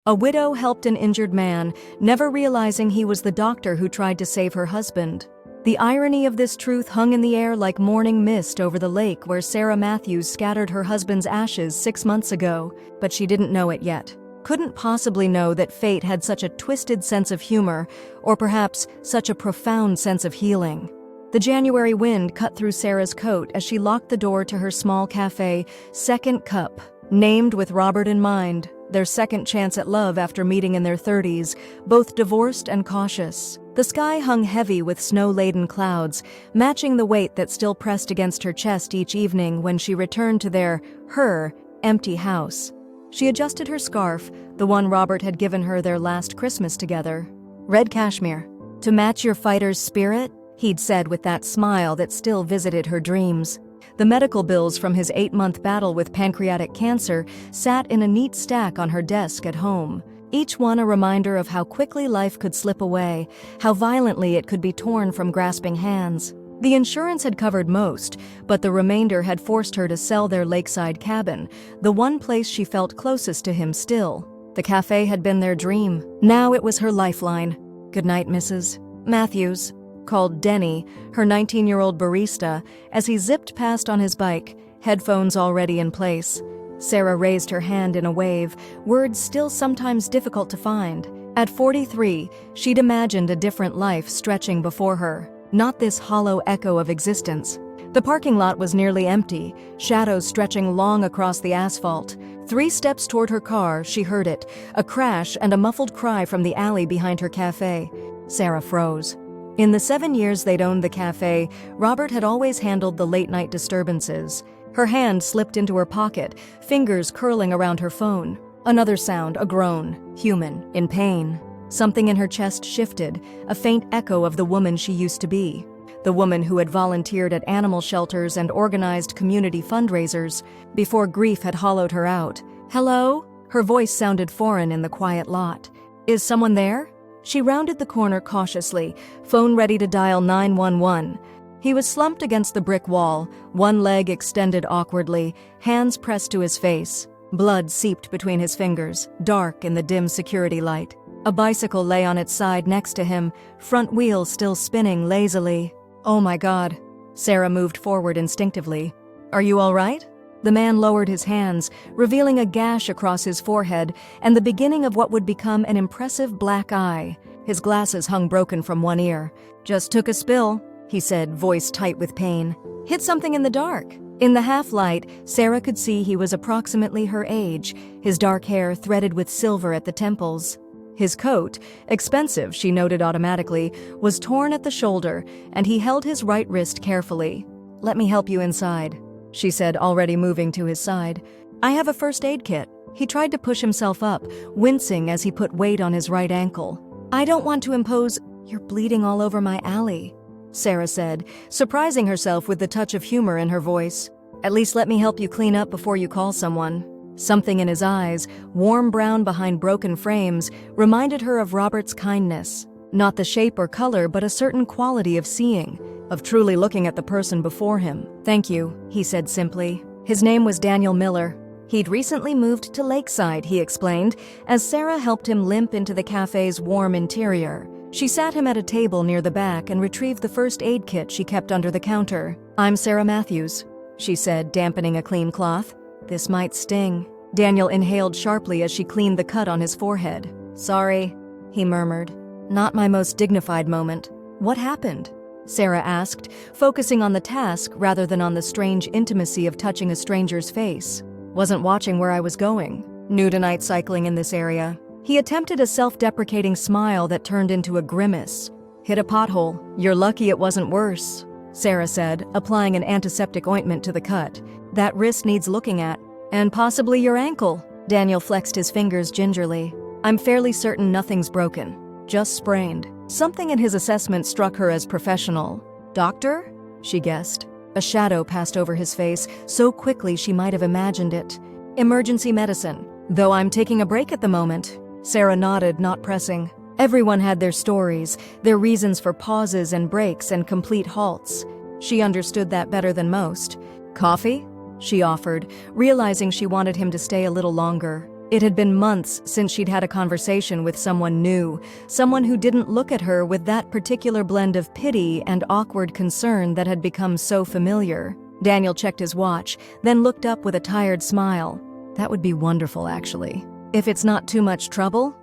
A widow helped an injured man, never realizing he was the doctor who tried to save her husband. The irony of this truth hung in the air like morning mist over the lake where Sarah Matthews scattered her husband's ashes 6 months ago, but she didn't know it yet. Couldn't possibly know that fate had such a twisted sense of humor, or perhaps such a profound sense of healing. The January wind cut through Sarah's coat as she locked the door to her small cafe, Second Cup, named with Robert in mind, their second chance at love after meeting in their 30s, both divorced and cautious. The sky hung heavy with snow-laden clouds, matching the weight that still pressed against her chest each evening when she returned to her empty house. She adjusted her scarf, the one Robert had given her their last Christmas together. Red cashmere. To match your fighter's spirit, he'd said with that smile that still visited her dreams. The medical bills from his 8-month battle with pancreatic cancer sat in a neat stack on her desk at home, each one a reminder of how quickly life could slip away, how violently it could be torn from grasping hands. The insurance had covered most, but the remainder had forced her to sell their lakeside cabin, the one place she felt closest to him still. The cafe had been their dream. Now it was her lifeline. "Good night, Mrs. Matthews," called Denny, her 19-year-old barista, as he zipped past on his bike, headphones already in place. Sarah raised her hand in a wave, words still sometimes difficult to find. At 43, she'd imagined a different life stretching before her, not this hollow echo of existence. The parking lot was nearly empty, shadows stretching long across the asphalt. 3 steps toward her car, she heard it, a crash and a muffled cry from the alley behind her cafe. Sarah froze. In the 7 years they'd owned the cafe, Robert had always handled the late-night disturbances. Her hand slipped into her pocket, fingers curling around her phone. Another sound, a groan, human, in pain. Something in her chest shifted, a faint echo of the woman she used to be. The woman who had volunteered at animal shelters and organized community fundraisers before grief had hollowed her out. "Hello?" Her voice sounded foreign in the quiet lot. "Is someone there?" She rounded the corner cautiously, phone ready to dial 911. He was slumped against the brick wall, one leg extended awkwardly, hands pressed to his face. Blood seeped between his fingers, dark in the dim security light. A bicycle lay on its side next to him, front wheel still spinning lazily. "Oh my God." Sarah moved forward instinctively. "Are you all right?" The man lowered his hands, revealing a gash across his forehead and the beginning of what would become an impressive black eye. His glasses hung broken from one ear. "Just took a spill," he said, voice tight with pain. "Hit something in the dark." In the half-light, Sarah could see he was approximately her age, his dark hair threaded with silver at the temples. His coat, expensive, she noted automatically, was torn at the shoulder, and he held his right wrist carefully. "Let me help you inside," she said, already moving to his side. "I have a first aid kit." He tried to push himself up, wincing as he put weight on his right ankle. "I don't want to impose—" "You're bleeding all over my alley," Sarah said, surprising herself with the touch of humor in her voice. "At least let me help you clean up before you call someone." Something in his eyes, warm brown behind broken frames, reminded her of Robert's kindness. Not the shape or color, but a certain quality of seeing, of truly looking at the person before him. "Thank you," he said simply. His name was Daniel Miller. He'd recently moved to Lakeside, he explained, as Sarah helped him limp into the cafe's warm interior. She sat him at a table near the back and retrieved the first aid kit she kept under the counter. "I'm Sarah Matthews," she said, dampening a clean cloth. "This might sting." Daniel inhaled sharply as she cleaned the cut on his forehead. "Sorry," he murmured. "Not my most dignified moment." "What happened?" Sarah asked, focusing on the task rather than on the strange intimacy of touching a stranger's face. "Wasn't watching where I was going. New to night cycling in this area." He attempted a self-deprecating smile that turned into a grimace. "Hit a pothole. You're lucky it wasn't worse," Sarah said, applying an antiseptic ointment to the cut. "That wrist needs looking at. And possibly your ankle." Daniel flexed his fingers gingerly. "I'm fairly certain nothing's broken. Just sprained." Something in his assessment struck her as professional. "Doctor?" she guessed. A shadow passed over his face, so quickly she might have imagined it. "Emergency medicine. Though I'm taking a break at the moment." Sarah nodded, not pressing. Everyone had their stories, their reasons for pauses and breaks and complete halts. She understood that better than most. "Coffee?" she offered, realizing she wanted him to stay a little longer. It had been months since she'd had a conversation with someone new, someone who didn't look at her with that particular blend of pity and awkward concern that had become so familiar. Daniel checked his watch, then looked up with a tired smile. That would be wonderful, actually. If it's not too much trouble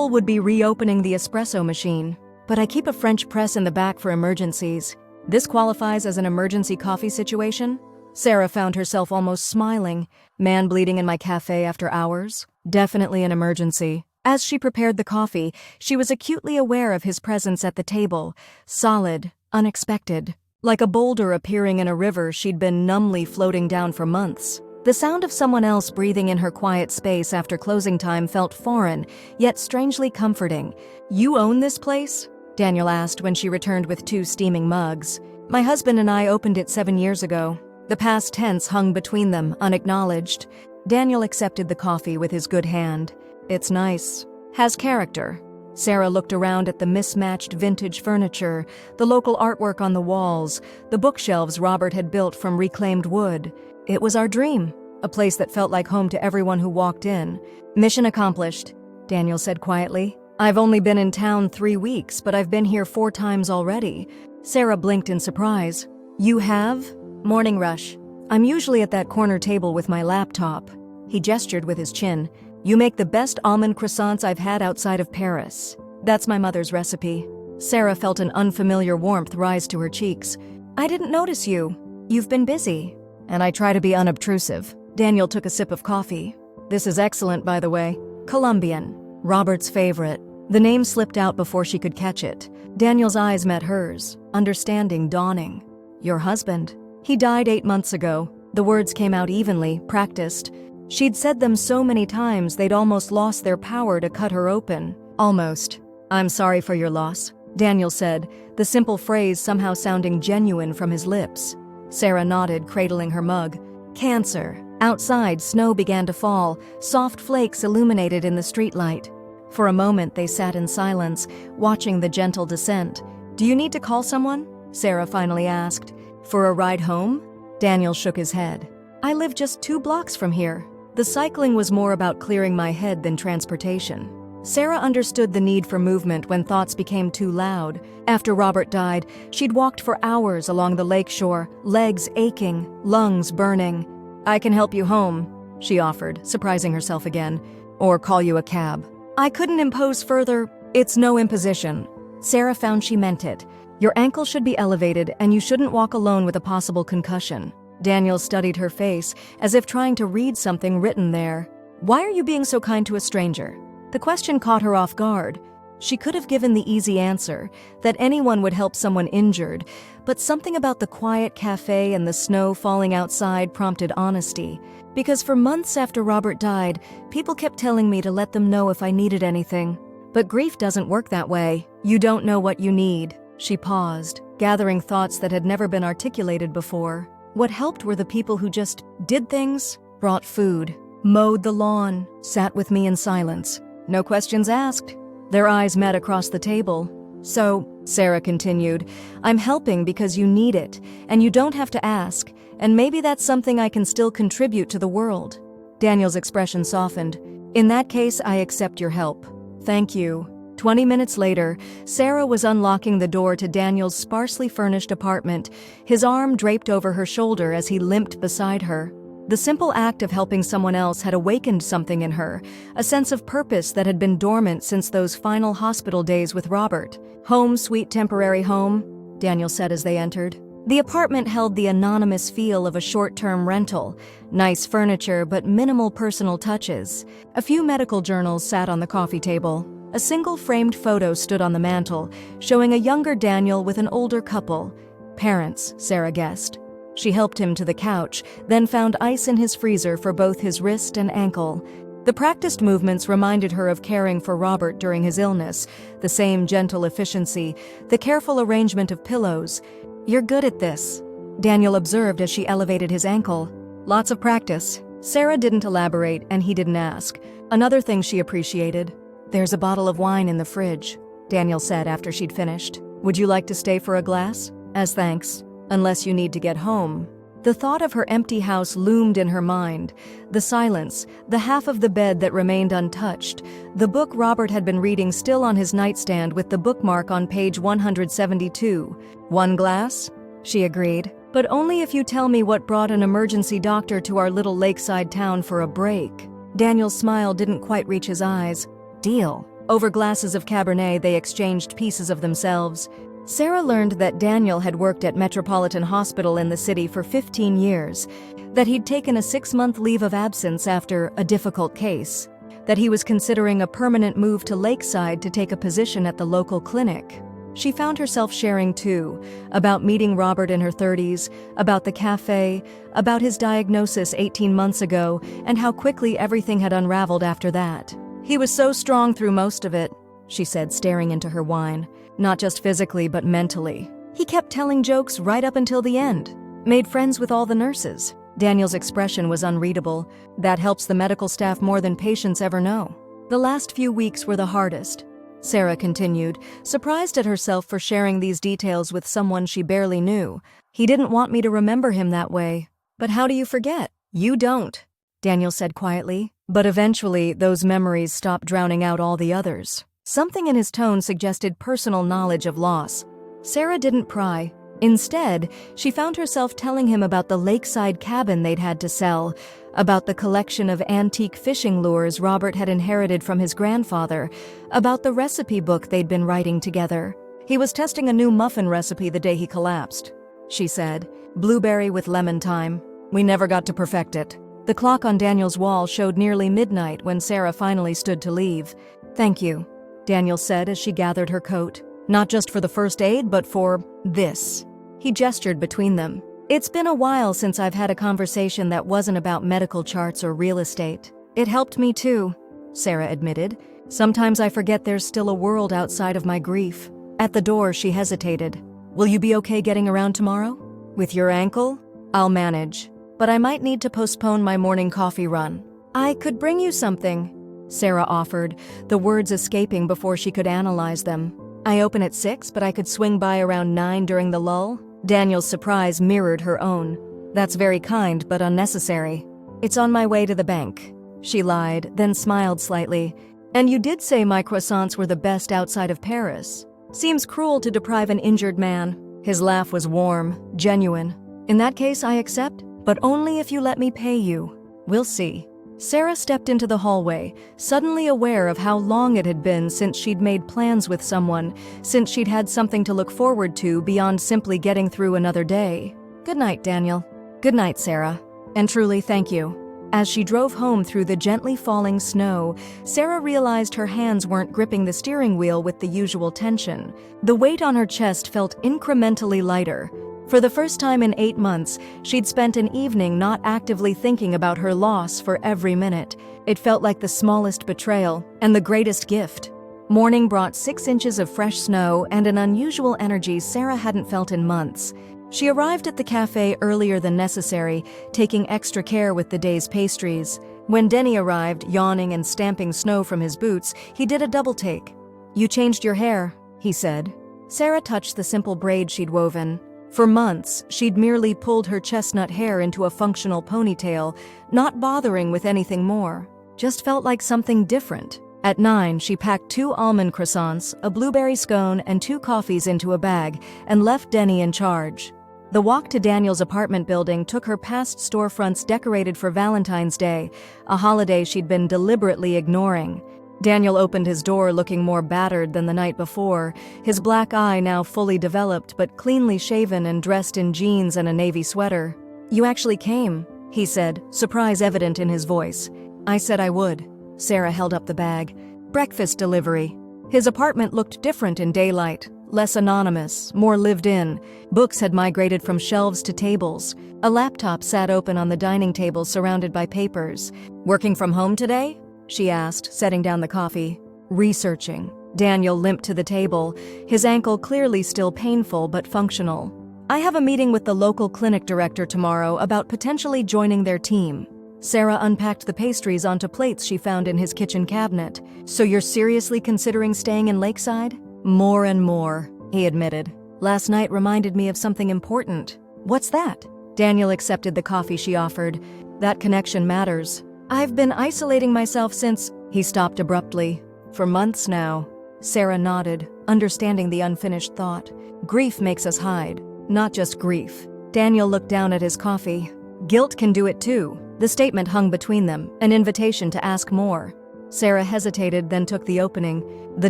would be reopening the espresso machine. But I keep a French press in the back for emergencies. This qualifies as an emergency coffee situation? Sarah found herself almost smiling. Man bleeding in my cafe after hours? Definitely an emergency. As she prepared the coffee, she was acutely aware of his presence at the table. Solid, unexpected. Like a boulder appearing in a river she'd been numbly floating down for months. The sound of someone else breathing in her quiet space after closing time felt foreign, yet strangely comforting. "You own this place?" Daniel asked when she returned with 2 steaming mugs. "My husband and I opened it 7 years ago." The past tense hung between them, unacknowledged. Daniel accepted the coffee with his good hand. "It's nice. Has character." Sarah looked around at the mismatched vintage furniture, the local artwork on the walls, the bookshelves Robert had built from reclaimed wood. It was our dream, a place that felt like home to everyone who walked in. "Mission accomplished," Daniel said quietly. "I've only been in town 3 weeks, but I've been here 4 times already." Sarah blinked in surprise. "You have?" "Morning rush. I'm usually at that corner table with my laptop." He gestured with his chin. "You make the best almond croissants I've had outside of Paris. That's my mother's recipe." Sarah felt an unfamiliar warmth rise to her cheeks. "I didn't notice you. You've been busy." "And I try to be unobtrusive." Daniel took a sip of coffee. "This is excellent, by the way. Colombian. Robert's favorite." The name slipped out before she could catch it. Daniel's eyes met hers, understanding dawning. "Your husband. He died 8 months ago." The words came out evenly, practiced. She'd said them so many times they'd almost lost their power to cut her open. "Almost. I'm sorry for your loss," Daniel said, the simple phrase somehow sounding genuine from his lips. Sarah nodded, cradling her mug. "Cancer." Outside, snow began to fall, soft flakes illuminated in the streetlight. For a moment, they sat in silence, watching the gentle descent. "Do you need to call someone?" Sarah finally asked. "For a ride home?" Daniel shook his head. "I live just 2 blocks from here." The cycling was more about clearing my head than transportation. Sarah understood the need for movement when thoughts became too loud. After Robert died, she'd walked for hours along the lakeshore, legs aching, lungs burning. "I can help you home," she offered, surprising herself again. "Or call you a cab." "I couldn't impose further." "It's no imposition." Sarah found she meant it. "Your ankle should be elevated, and you shouldn't walk alone with a possible concussion." Daniel studied her face, as if trying to read something written there. "Why are you being so kind to a stranger?" The question caught her off guard. She could have given the easy answer, that anyone would help someone injured, but something about the quiet cafe and the snow falling outside prompted honesty. "Because for months after Robert died, people kept telling me to let them know if I needed anything. But grief doesn't work that way. You don't know what you need." She paused, gathering thoughts that had never been articulated before. What helped were the people who just did things, brought food, mowed the lawn, sat with me in silence. No questions asked. Their eyes met across the table. "So," Sarah continued, "I'm helping because you need it, and you don't have to ask, and maybe that's something I can still contribute to the world." Daniel's expression softened. "In that case, I accept your help. Thank you." 20 minutes later, Sarah was unlocking the door to Daniel's sparsely furnished apartment, his arm draped over her shoulder as he limped beside her. The simple act of helping someone else had awakened something in her, a sense of purpose that had been dormant since those final hospital days with Robert. "Home, sweet temporary home," Daniel said as they entered. The apartment held the anonymous feel of a short-term rental. Nice furniture, but minimal personal touches. A few medical journals sat on the coffee table. A single framed photo stood on the mantel, showing a younger Daniel with an older couple. Parents, Sarah guessed. She helped him to the couch, then found ice in his freezer for both his wrist and ankle. The practiced movements reminded her of caring for Robert during his illness, the same gentle efficiency, the careful arrangement of pillows. "You're good at this," Daniel observed as she elevated his ankle. "Lots of practice." Sarah didn't elaborate, and he didn't ask. Another thing she appreciated. "There's a bottle of wine in the fridge," Daniel said after she'd finished. "Would you like to stay for a glass? As thanks. Unless you need to get home." The thought of her empty house loomed in her mind. The silence, the half of the bed that remained untouched, the book Robert had been reading still on his nightstand with the bookmark on page 172. "One glass?" she agreed. "But only if you tell me what brought an emergency doctor to our little lakeside town for a break." Daniel's smile didn't quite reach his eyes. "Deal." Over glasses of Cabernet, they exchanged pieces of themselves. Sarah learned that Daniel had worked at Metropolitan Hospital in the city for 15 years, that he'd taken a 6-month leave of absence after a difficult case, that he was considering a permanent move to Lakeside to take a position at the local clinic. She found herself sharing too, about meeting Robert in her 30s, about the cafe, about his diagnosis 18 months ago, and how quickly everything had unraveled after that. "He was so strong through most of it," she said, staring into her wine. "Not just physically, but mentally. He kept telling jokes right up until the end. Made friends with all the nurses." Daniel's expression was unreadable. "That helps the medical staff more than patients ever know." "The last few weeks were the hardest," Sarah continued, surprised at herself for sharing these details with someone she barely knew. "He didn't want me to remember him that way." "But how do you forget?" "You don't," Daniel said quietly. But eventually, those memories stopped drowning out all the others. Something in his tone suggested personal knowledge of loss. Sarah didn't pry. Instead, she found herself telling him about the lakeside cabin they'd had to sell, about the collection of antique fishing lures Robert had inherited from his grandfather, about the recipe book they'd been writing together. "He was testing a new muffin recipe the day he collapsed," she said. "Blueberry with lemon thyme. We never got to perfect it." The clock on Daniel's wall showed nearly midnight when Sarah finally stood to leave. "Thank you," Daniel said as she gathered her coat. "Not just for the first aid, but for this." He gestured between them. "It's been a while since I've had a conversation that wasn't about medical charts or real estate." "It helped me too," Sarah admitted. "Sometimes I forget there's still a world outside of my grief." At the door, she hesitated. "Will you be okay getting around tomorrow?" "With your ankle? I'll manage. But I might need to postpone my morning coffee run." "I could bring you something," Sarah offered, the words escaping before she could analyze them. "I open at 6, but I could swing by around 9 during the lull." Daniel's surprise mirrored her own. "That's very kind, but unnecessary." "It's on my way to the bank," she lied, then smiled slightly. "And you did say my croissants were the best outside of Paris. Seems cruel to deprive an injured man." His laugh was warm, genuine. "In that case, I accept, but only if you let me pay you. We'll see." Sarah stepped into the hallway, suddenly aware of how long it had been since she'd made plans with someone, since she'd had something to look forward to beyond simply getting through another day. "Good night, Daniel." "Good night, Sarah. And truly, thank you." As she drove home through the gently falling snow, Sarah realized her hands weren't gripping the steering wheel with the usual tension. The weight on her chest felt incrementally lighter. For the first time in 8 months, she'd spent an evening not actively thinking about her loss for every minute. It felt like the smallest betrayal and the greatest gift. Morning brought 6 inches of fresh snow and an unusual energy Sarah hadn't felt in months. She arrived at the cafe earlier than necessary, taking extra care with the day's pastries. When Denny arrived, yawning and stamping snow from his boots, he did a double take. "You changed your hair," he said. Sarah touched the simple braid she'd woven. For months, she'd merely pulled her chestnut hair into a functional ponytail, not bothering with anything more. Just felt like something different. At 9, she packed 2 almond croissants, a blueberry scone, and 2 coffees into a bag, and left Denny in charge. The walk to Daniel's apartment building took her past storefronts decorated for Valentine's Day, a holiday she'd been deliberately ignoring. Daniel opened his door looking more battered than the night before, his black eye now fully developed but cleanly shaven and dressed in jeans and a navy sweater. "You actually came," he said, surprise evident in his voice. "I said I would." Sarah held up the bag. "Breakfast delivery." His apartment looked different in daylight, less anonymous, more lived in. Books had migrated from shelves to tables. A laptop sat open on the dining table surrounded by papers. "Working from home today?" she asked, setting down the coffee. "Researching." Daniel limped to the table, his ankle clearly still painful but functional. "I have a meeting with the local clinic director tomorrow about potentially joining their team." Sarah unpacked the pastries onto plates she found in his kitchen cabinet. "So you're seriously considering staying in Lakeside?" "More and more," he admitted. "Last night reminded me of something important." "What's that?" Daniel accepted the coffee she offered. That connection matters. I've been isolating myself since… He stopped abruptly. For months now. Sarah nodded, understanding the unfinished thought. Grief makes us hide, not just grief. Daniel looked down at his coffee. Guilt can do it too. The statement hung between them, an invitation to ask more. Sarah hesitated, then took the opening. The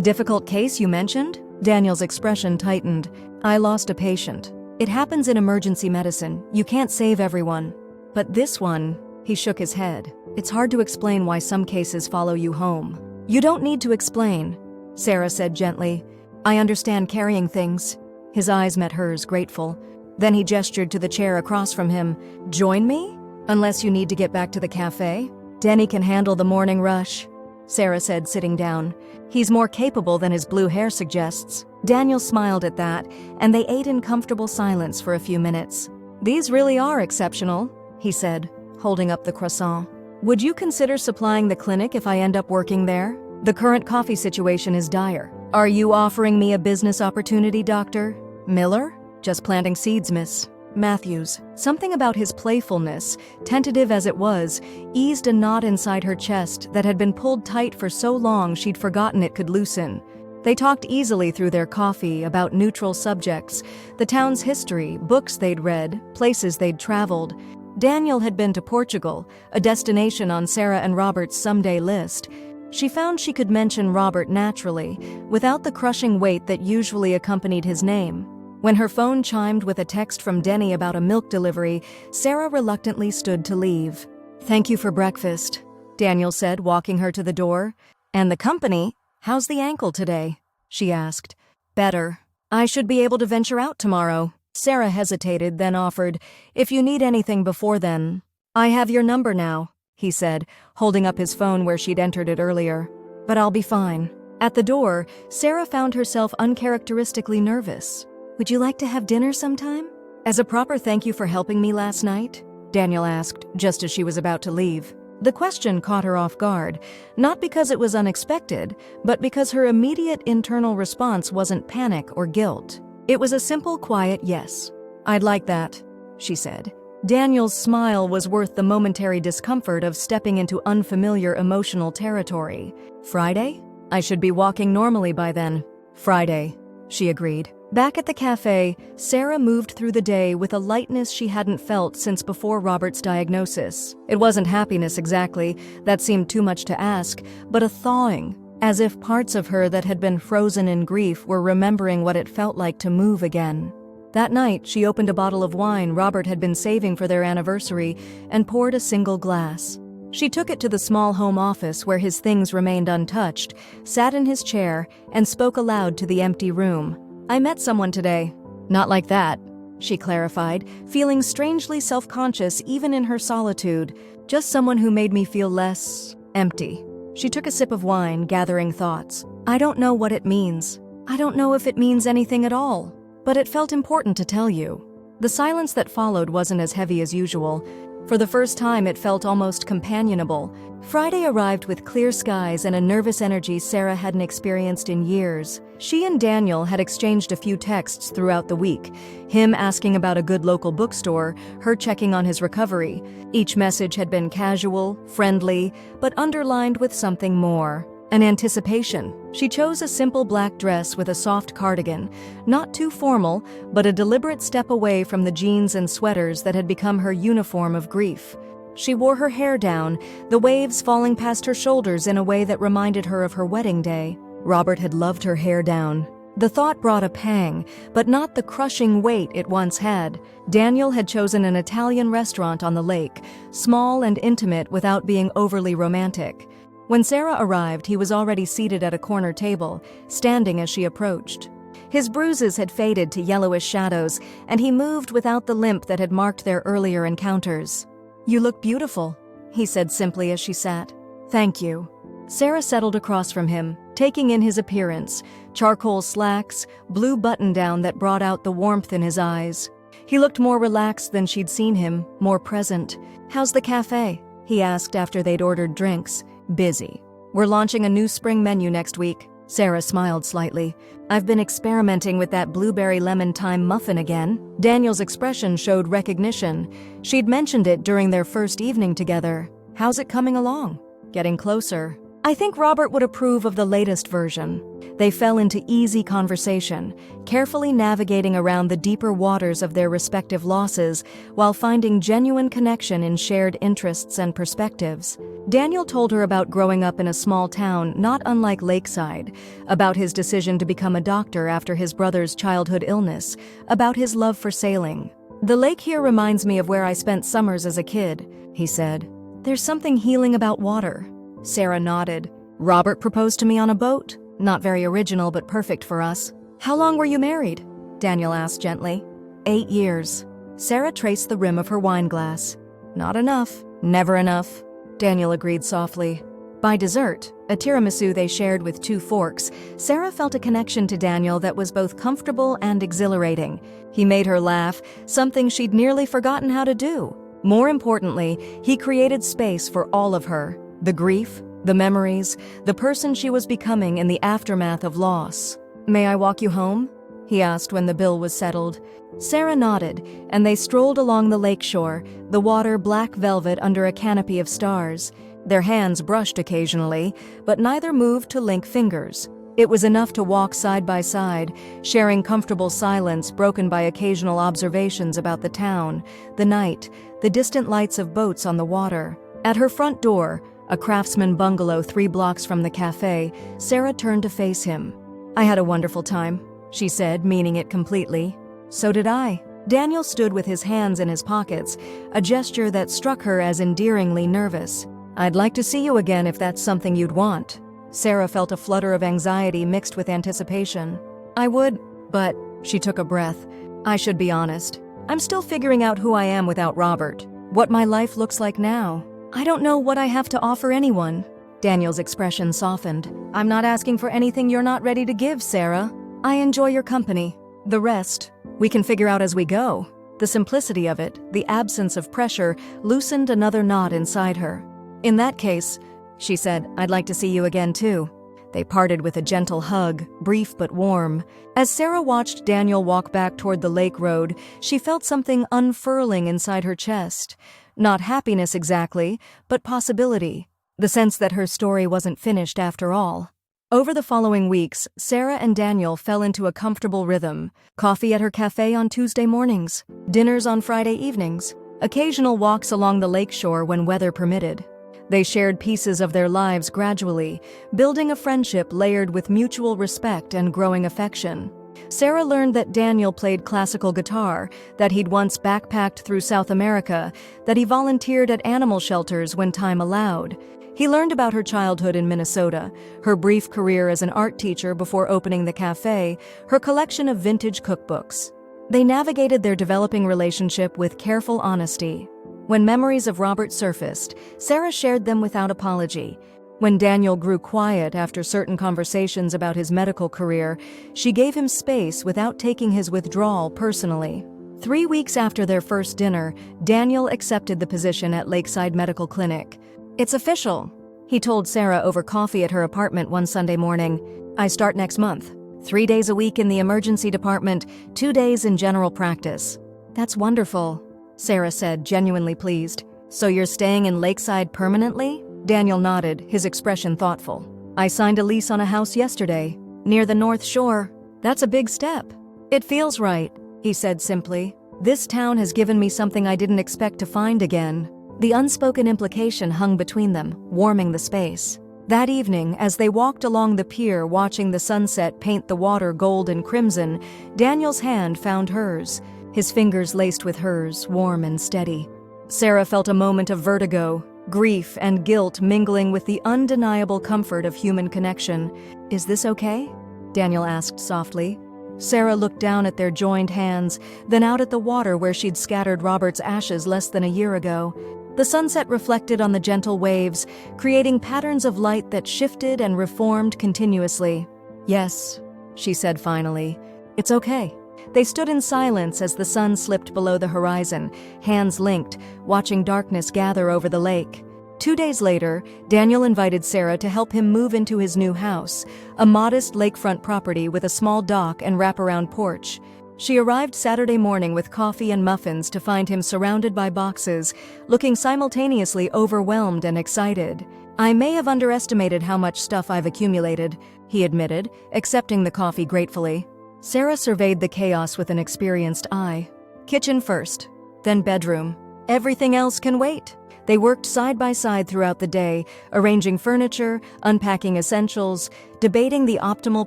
difficult case you mentioned? Daniel's expression tightened. I lost a patient. It happens in emergency medicine. You can't save everyone. But this one… He shook his head. It's hard to explain why some cases follow you home. You don't need to explain, Sarah said gently. I understand carrying things. His eyes met hers, grateful. Then he gestured to the chair across from him. Join me? Unless you need to get back to the cafe? Denny can handle the morning rush, Sarah said, sitting down. He's more capable than his blue hair suggests. Daniel smiled at that, and they ate in comfortable silence for a few minutes. These really are exceptional, he said, holding up the croissant. Would you consider supplying the clinic if I end up working there? The current coffee situation is dire. Are you offering me a business opportunity, Dr. Miller? Just planting seeds, Miss Matthews. Something about his playfulness, tentative as it was, eased a knot inside her chest that had been pulled tight for so long she'd forgotten it could loosen. They talked easily through their coffee about neutral subjects, the town's history, books they'd read, places they'd traveled. Daniel had been to Portugal, a destination on Sarah and Robert's someday list. She found she could mention Robert naturally, without the crushing weight that usually accompanied his name. When her phone chimed with a text from Denny about a milk delivery, Sarah reluctantly stood to leave. Thank you for breakfast, Daniel said, walking her to the door. And the company? How's the ankle today? She asked. Better. I should be able to venture out tomorrow. Sarah hesitated, then offered, if you need anything before then. I have your number now, he said, holding up his phone where she'd entered it earlier. But I'll be fine. At the door, Sarah found herself uncharacteristically nervous. Would you like to have dinner sometime? As a proper thank you for helping me last night? Daniel asked, just as she was about to leave. The question caught her off guard, not because it was unexpected, but because her immediate internal response wasn't panic or guilt. It was a simple, quiet yes. I'd like that, she said. Daniel's smile was worth the momentary discomfort of stepping into unfamiliar emotional territory. Friday? I should be walking normally by then. Friday, she agreed. Back at the cafe, Sarah moved through the day with a lightness she hadn't felt since before Robert's diagnosis. It wasn't happiness exactly, that seemed too much to ask, but a thawing, as if parts of her that had been frozen in grief were remembering what it felt like to move again. That night, she opened a bottle of wine Robert had been saving for their anniversary and poured a single glass. She took it to the small home office where his things remained untouched, sat in his chair, and spoke aloud to the empty room. I met someone today. Not like that, she clarified, feeling strangely self-conscious even in her solitude. Just someone who made me feel less empty. She took a sip of wine, gathering thoughts. I don't know what it means. I don't know if it means anything at all. But it felt important to tell you. The silence that followed wasn't as heavy as usual. For the first time, it felt almost companionable. Friday arrived with clear skies and a nervous energy Sarah hadn't experienced in years. She and Daniel had exchanged a few texts throughout the week, him asking about a good local bookstore, her checking on his recovery. Each message had been casual, friendly, but underlined with something more. An anticipation. She chose a simple black dress with a soft cardigan, not too formal, but a deliberate step away from the jeans and sweaters that had become her uniform of grief. She wore her hair down, the waves falling past her shoulders in a way that reminded her of her wedding day. Robert had loved her hair down. The thought brought a pang, but not the crushing weight it once had. Daniel had chosen an Italian restaurant on the lake, small and intimate without being overly romantic. When Sarah arrived, he was already seated at a corner table, standing as she approached. His bruises had faded to yellowish shadows, and he moved without the limp that had marked their earlier encounters. You look beautiful, he said simply as she sat. Thank you. Sarah settled across from him, taking in his appearance, charcoal slacks, blue button-down that brought out the warmth in his eyes. He looked more relaxed than she'd seen him, more present. How's the cafe? He asked after they'd ordered drinks. Busy. We're launching a new spring menu next week, Sarah smiled slightly. "I've been experimenting with that blueberry lemon thyme muffin again." Daniel's expression showed recognition. She'd mentioned it during their first evening together. "How's it coming along?" "Getting closer." "I think Robert would approve of the latest version." They fell into easy conversation, carefully navigating around the deeper waters of their respective losses while finding genuine connection in shared interests and perspectives. Daniel told her about growing up in a small town not unlike Lakeside, about his decision to become a doctor after his brother's childhood illness, about his love for sailing. "The lake here reminds me of where I spent summers as a kid," he said. "There's something healing about water." Sarah nodded. "Robert proposed to me on a boat. Not very original, but perfect for us." "How long were you married?" Daniel asked gently. 8 years. Sarah traced the rim of her wine glass. "Not enough. Never enough," Daniel agreed softly. By dessert, a tiramisu they shared with 2 forks, Sarah felt a connection to Daniel that was both comfortable and exhilarating. He made her laugh, something she'd nearly forgotten how to do. More importantly, he created space for all of her. The grief, the memories, the person she was becoming in the aftermath of loss. "May I walk you home?" he asked when the bill was settled. Sarah nodded, and they strolled along the lakeshore, the water black velvet under a canopy of stars. Their hands brushed occasionally, but neither moved to link fingers. It was enough to walk side by side, sharing comfortable silence broken by occasional observations about the town, the night, the distant lights of boats on the water. At her front door, a craftsman bungalow 3 blocks from the cafe, Sarah turned to face him. "I had a wonderful time," she said, meaning it completely. "So did I." Daniel stood with his hands in his pockets, a gesture that struck her as endearingly nervous. "I'd like to see you again if that's something you'd want." Sarah felt a flutter of anxiety mixed with anticipation. "I would, but," she took a breath, "I should be honest. I'm still figuring out who I am without Robert, what my life looks like now. I don't know what I have to offer anyone." Daniel's expression softened. "I'm not asking for anything you're not ready to give, Sarah. I enjoy your company. The rest, we can figure out as we go." The simplicity of it, the absence of pressure, loosened another knot inside her. "In that case," she said, "I'd like to see you again too." They parted with a gentle hug, brief but warm. As Sarah watched Daniel walk back toward the lake road, she felt something unfurling inside her chest. Not happiness exactly, but possibility. The sense that her story wasn't finished after all. Over the following weeks, Sarah and Daniel fell into a comfortable rhythm. Coffee at her cafe on Tuesday mornings, dinners on Friday evenings, occasional walks along the lakeshore when weather permitted. They shared pieces of their lives gradually, building a friendship layered with mutual respect and growing affection. Sarah learned that Daniel played classical guitar, that he'd once backpacked through South America, that he volunteered at animal shelters when time allowed. He learned about her childhood in Minnesota, her brief career as an art teacher before opening the cafe, her collection of vintage cookbooks. They navigated their developing relationship with careful honesty. When memories of Robert surfaced, Sarah shared them without apology. When Daniel grew quiet after certain conversations about his medical career, she gave him space without taking his withdrawal personally. 3 weeks after their first dinner, Daniel accepted the position at Lakeside Medical Clinic. "It's official," he told Sarah over coffee at her apartment one Sunday morning. "I start next month. 3 days a week in the emergency department, 2 days in general practice." "That's wonderful," Sarah said, genuinely pleased. "So you're staying in Lakeside permanently?" Daniel nodded, his expression thoughtful. "I signed a lease on a house yesterday, near the North Shore. That's a big step." "It feels right," he said simply. "This town has given me something I didn't expect to find again." The unspoken implication hung between them, warming the space. That evening, as they walked along the pier watching the sunset paint the water gold and crimson, Daniel's hand found hers, his fingers laced with hers, warm and steady. Sarah felt a moment of vertigo, grief and guilt mingling with the undeniable comfort of human connection. "Is this okay?" Daniel asked softly. Sarah looked down at their joined hands, then out at the water where she'd scattered Robert's ashes less than a year ago. The sunset reflected on the gentle waves, creating patterns of light that shifted and reformed continuously. "Yes," she said finally. "It's okay." They stood in silence as the sun slipped below the horizon, hands linked, watching darkness gather over the lake. 2 days later, Daniel invited Sarah to help him move into his new house, a modest lakefront property with a small dock and wraparound porch. She arrived Saturday morning with coffee and muffins to find him surrounded by boxes, looking simultaneously overwhelmed and excited. "I may have underestimated how much stuff I've accumulated," he admitted, accepting the coffee gratefully. Sarah surveyed the chaos with an experienced eye. "Kitchen first, then bedroom. Everything else can wait." They worked side by side throughout the day, arranging furniture, unpacking essentials, debating the optimal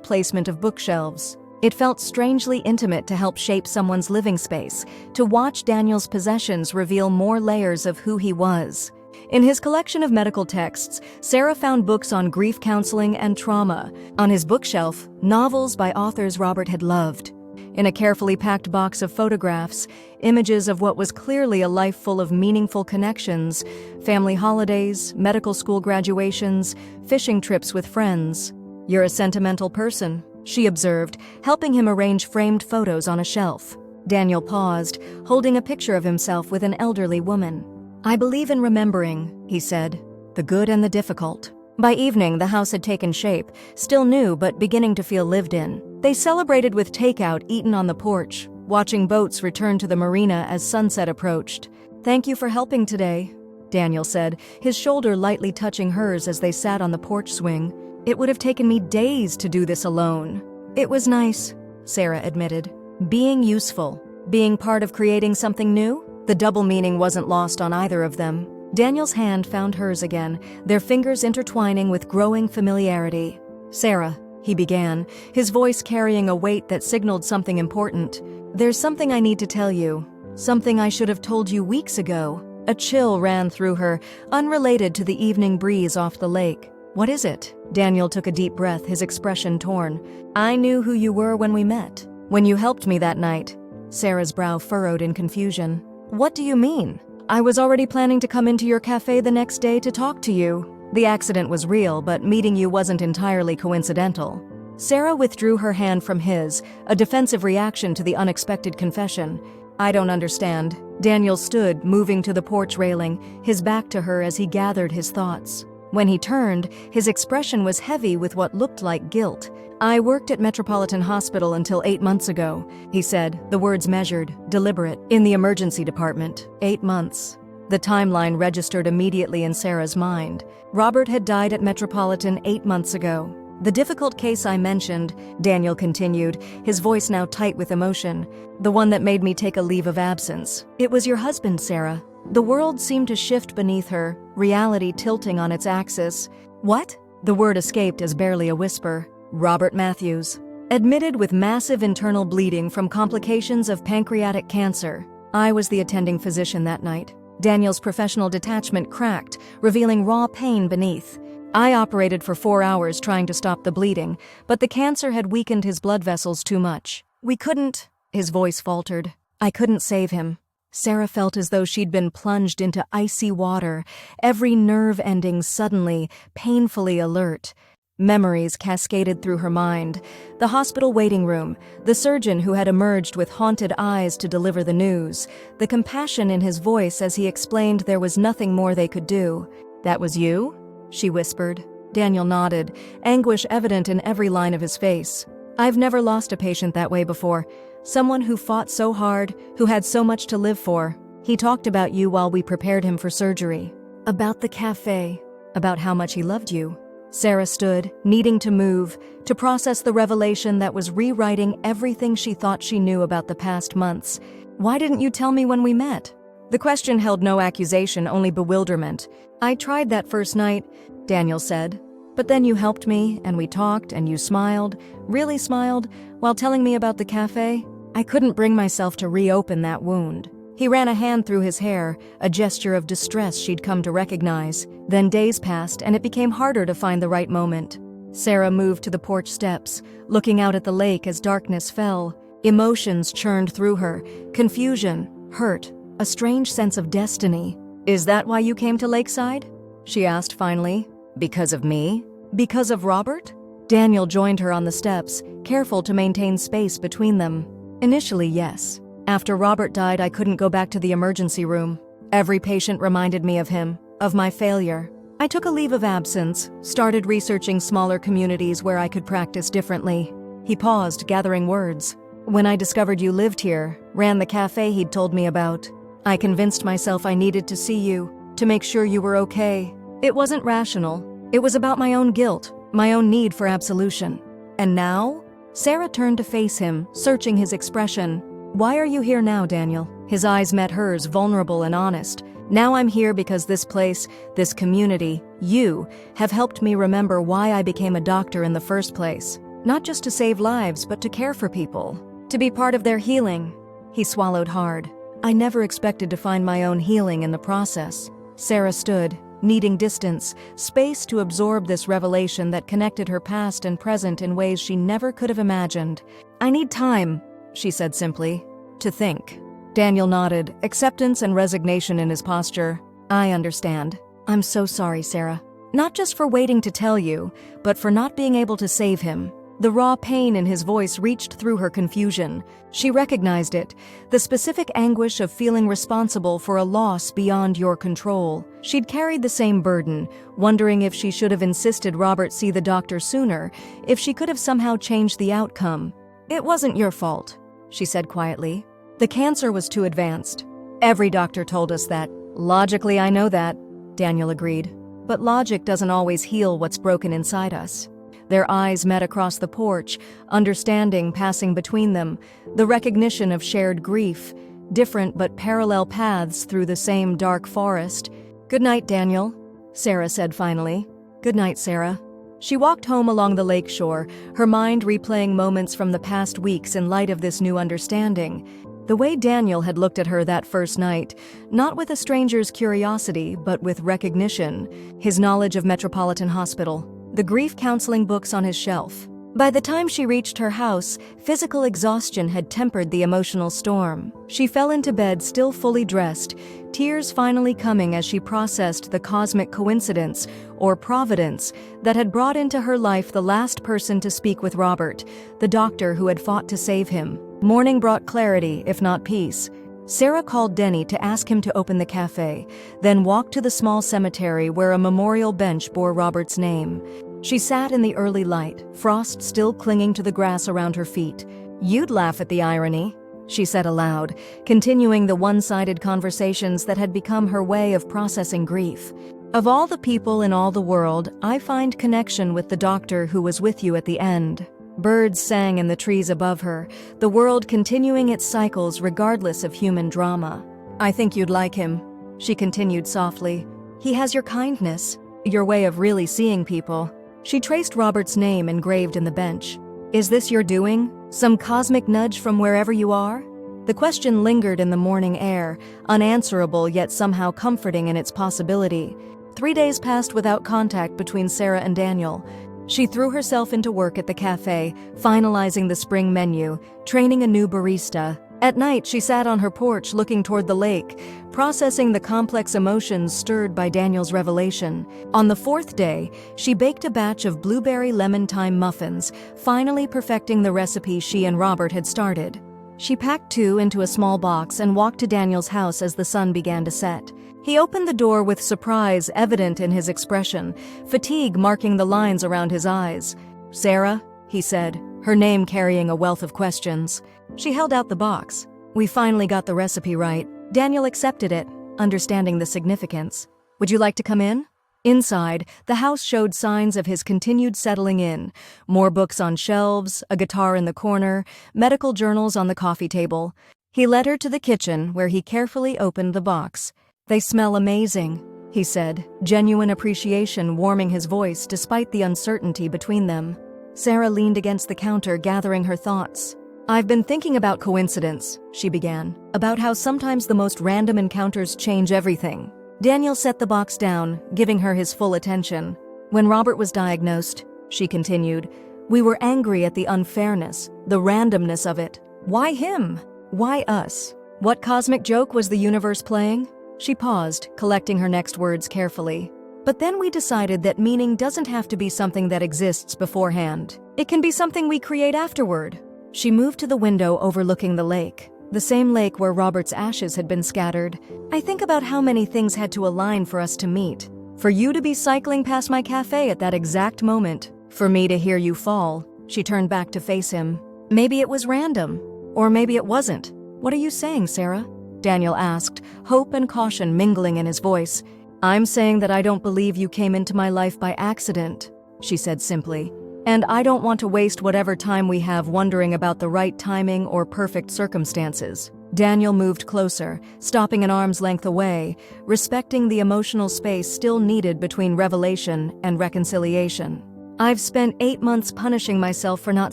placement of bookshelves. It felt strangely intimate to help shape someone's living space, to watch Daniel's possessions reveal more layers of who he was. In his collection of medical texts, Sarah found books on grief counseling and trauma. On his bookshelf, novels by authors Robert had loved. In a carefully packed box of photographs, images of what was clearly a life full of meaningful connections, family holidays, medical school graduations, fishing trips with friends. "You're a sentimental person," she observed, helping him arrange framed photos on a shelf. Daniel paused, holding a picture of himself with an elderly woman. "I believe in remembering," he said, "the good and the difficult." By evening, the house had taken shape, still new but beginning to feel lived in. They celebrated with takeout eaten on the porch, watching boats return to the marina as sunset approached. "Thank you for helping today," Daniel said, his shoulder lightly touching hers as they sat on the porch swing. "It would have taken me days to do this alone." "It was nice," Sarah admitted. "Being useful, being part of creating something new." The double meaning wasn't lost on either of them. Daniel's hand found hers again, their fingers intertwining with growing familiarity. "Sarah," he began, his voice carrying a weight that signaled something important. "There's something I need to tell you. Something I should have told you weeks ago." A chill ran through her, unrelated to the evening breeze off the lake. "What is it?" Daniel took a deep breath, his expression torn. "I knew who you were when we met. When you helped me that night." Sarah's brow furrowed in confusion. "What do you mean?" "I was already planning to come into your cafe the next day to talk to you. The accident was real, but meeting you wasn't entirely coincidental." Sarah withdrew her hand from his, a defensive reaction to the unexpected confession. "I don't understand." Daniel stood, moving to the porch railing, his back to her as he gathered his thoughts. When he turned, his expression was heavy with what looked like guilt. "I worked at Metropolitan Hospital until 8 months ago," he said, the words measured, deliberate, "in the emergency department. 8 months. The timeline registered immediately in Sarah's mind. Robert had died at Metropolitan 8 months ago. "The difficult case I mentioned," Daniel continued, his voice now tight with emotion, "the one that made me take a leave of absence. It was your husband, Sarah." The world seemed to shift beneath her, reality tilting on its axis. "What?" The word escaped as barely a whisper. "Robert Matthews. Admitted with massive internal bleeding from complications of pancreatic cancer. I was the attending physician that night." Daniel's professional detachment cracked, revealing raw pain beneath. "I operated for 4 hours trying to stop the bleeding, but the cancer had weakened his blood vessels too much. We couldn't," his voice faltered. "I couldn't save him." Sarah felt as though she'd been plunged into icy water, every nerve ending suddenly, painfully alert. Memories cascaded through her mind. The hospital waiting room, the surgeon who had emerged with haunted eyes to deliver the news, the compassion in his voice as he explained there was nothing more they could do. "That was you?" she whispered. Daniel nodded, anguish evident in every line of his face. "I've never lost a patient that way before. Someone who fought so hard, who had so much to live for. He talked about you while we prepared him for surgery. About the cafe. About how much he loved you." Sarah stood, needing to move, to process the revelation that was rewriting everything she thought she knew about the past months. "Why didn't you tell me when we met?" The question held no accusation, only bewilderment. "I tried that first night," Daniel said. "But then you helped me, and we talked, and you smiled, really smiled, while telling me about the cafe. I couldn't bring myself to reopen that wound." He ran a hand through his hair, a gesture of distress she'd come to recognize. Then days passed, and it became harder to find the right moment. Sarah moved to the porch steps, looking out at the lake as darkness fell. Emotions churned through her, confusion, hurt, a strange sense of destiny. "Is that why you came to Lakeside?" she asked finally. "Because of me? Because of Robert?" Daniel joined her on the steps, careful to maintain space between them. "Initially, yes. After Robert died, I couldn't go back to the emergency room. Every patient reminded me of him, Of my failure. I took a leave of absence, started researching smaller communities where I could practice differently. He paused, gathering words. When I discovered you lived here, ran the cafe he'd told me about, I convinced myself I needed to see you, to make sure you were okay. It wasn't rational. It was about my own guilt, my own need for absolution. And now? Sarah turned to face him, searching his expression. Why are you here now, Daniel? His eyes met hers, vulnerable and honest. Now I'm here because this place, this community, you, have helped me remember why I became a doctor in the first place. Not just to save lives, but to care for people. To be part of their healing. He swallowed hard. I never expected to find my own healing in the process. Sarah stood, needing distance, space to absorb this revelation that connected her past and present in ways she never could have imagined. I need time, she said simply, to think. Daniel nodded, acceptance and resignation in his posture. I understand. I'm so sorry, Sarah. Not just for waiting to tell you, but for not being able to save him. The raw pain in his voice reached through her confusion. She recognized it, the specific anguish of feeling responsible for a loss beyond your control. She'd carried the same burden, wondering if she should have insisted Robert see the doctor sooner, if she could have somehow changed the outcome. It wasn't your fault, she said quietly. The cancer was too advanced. Every doctor told us that. Logically, I know that, Daniel agreed. But logic doesn't always heal what's broken inside us. Their eyes met across the porch, understanding passing between them, the recognition of shared grief, different but parallel paths through the same dark forest. Good night, Daniel, Sarah said finally. Good night, Sarah. She walked home along the lakeshore, her mind replaying moments from the past weeks in light of this new understanding. The way Daniel had looked at her that first night, not with a stranger's curiosity, but with recognition, his knowledge of Metropolitan Hospital, the grief counseling books on his shelf. By the time she reached her house, physical exhaustion had tempered the emotional storm. She fell into bed still fully dressed, tears finally coming as she processed the cosmic coincidence, or providence, that had brought into her life the last person to speak with Robert, the doctor who had fought to save him. Morning brought clarity, if not peace. Sarah called Denny to ask him to open the cafe, then walked to the small cemetery where a memorial bench bore Robert's name. She sat in the early light, frost still clinging to the grass around her feet. You'd laugh at the irony, she said aloud, continuing the one-sided conversations that had become her way of processing grief. Of all the people in all the world, I find connection with the doctor who was with you at the end. Birds sang in the trees above her, the world continuing its cycles regardless of human drama. I think you'd like him, she continued softly. He has your kindness, your way of really seeing people. She traced Robert's name engraved in the bench. Is this your doing? Some cosmic nudge from wherever you are? The question lingered in the morning air, unanswerable yet somehow comforting in its possibility. 3 days passed without contact between Sarah and Daniel. She threw herself into work at the cafe, finalizing the spring menu, training a new barista. At night, she sat on her porch looking toward the lake, processing the complex emotions stirred by Daniel's revelation. On the 4th day, she baked a batch of blueberry lemon thyme muffins, finally perfecting the recipe she and Robert had started. She packed 2 into a small box and walked to Daniel's house as the sun began to set. He opened the door with surprise evident in his expression, fatigue marking the lines around his eyes. Sarah, he said, her name carrying a wealth of questions. She held out the box. We finally got the recipe right. Daniel accepted it, understanding the significance. Would you like to come in? Inside, the house showed signs of his continued settling in. More books on shelves, a guitar in the corner, medical journals on the coffee table. He led her to the kitchen, where he carefully opened the box. They smell amazing, he said, genuine appreciation warming his voice despite the uncertainty between them. Sarah leaned against the counter, gathering her thoughts. I've been thinking about coincidence, she began, about how sometimes the most random encounters change everything. Daniel set the box down, giving her his full attention. When Robert was diagnosed, she continued, we were angry at the unfairness, the randomness of it. Why him? Why us? What cosmic joke was the universe playing? She paused, collecting her next words carefully. But then we decided that meaning doesn't have to be something that exists beforehand. It can be something we create afterward. She moved to the window overlooking the lake. the same lake where Robert's ashes had been scattered. I think about how many things had to align for us to meet. For you to be cycling past my cafe at that exact moment. For me to hear you fall. She turned back to face him. Maybe it was random. Or maybe it wasn't. What are you saying, Sarah? Daniel asked, hope and caution mingling in his voice. I'm saying that I don't believe you came into my life by accident, she said simply. And I don't want to waste whatever time we have wondering about the right timing or perfect circumstances. Daniel moved closer, stopping an arm's length away, respecting the emotional space still needed between revelation and reconciliation. I've spent 8 months punishing myself for not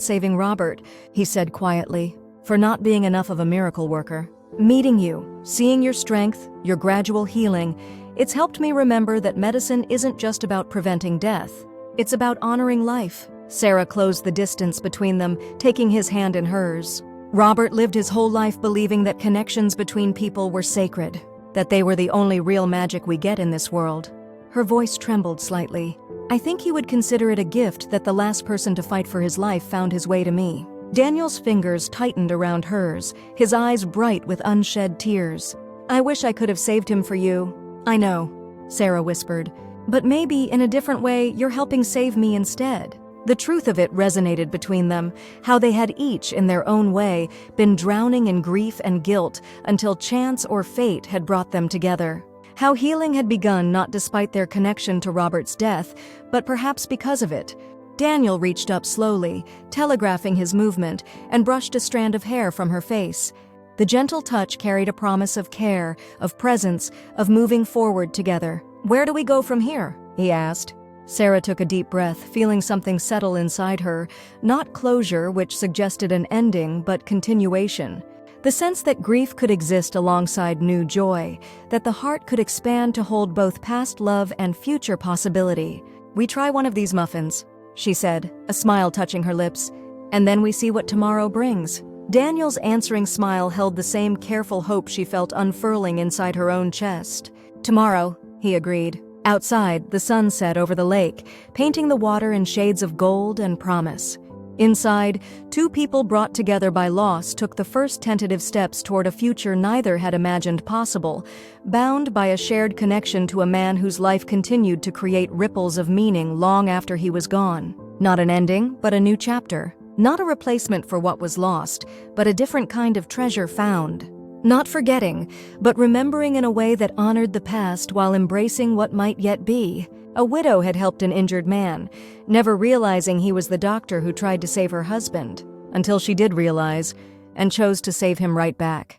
saving Robert, he said quietly, for not being enough of a miracle worker. Meeting you, seeing your strength, your gradual healing, it's helped me remember that medicine isn't just about preventing death. It's about honoring life. Sarah closed the distance between them, taking his hand in hers. Robert lived his whole life believing that connections between people were sacred, that they were the only real magic we get in this world. Her voice trembled slightly. I think he would consider it a gift that the last person to fight for his life found his way to me. Daniel's fingers tightened around hers, his eyes bright with unshed tears. I wish I could have saved him for you. I know, Sarah whispered. But maybe, in a different way, you're helping save me instead. The truth of it resonated between them, how they had each, in their own way, been drowning in grief and guilt until chance or fate had brought them together. How healing had begun not despite their connection to Robert's death, but perhaps because of it. Daniel reached up slowly, telegraphing his movement, and brushed a strand of hair from her face. The gentle touch carried a promise of care, of presence, of moving forward together. Where do we go from here? He asked. Sarah took a deep breath, feeling something settle inside her, not closure, which suggested an ending, but continuation. The sense that grief could exist alongside new joy, that the heart could expand to hold both past love and future possibility. We try one of these muffins, she said, a smile touching her lips, and then we see what tomorrow brings. Daniel's answering smile held the same careful hope she felt unfurling inside her own chest. Tomorrow, he agreed. Outside, the sun set over the lake, painting the water in shades of gold and promise. Inside, two people brought together by loss took the first tentative steps toward a future neither had imagined possible, bound by a shared connection to a man whose life continued to create ripples of meaning long after he was gone. Not an ending, but a new chapter. Not a replacement for what was lost, but a different kind of treasure found. Not forgetting, but remembering in a way that honored the past while embracing what might yet be. A widow had helped an injured man, never realizing he was the doctor who tried to save her husband, until she did realize, and chose to save him right back.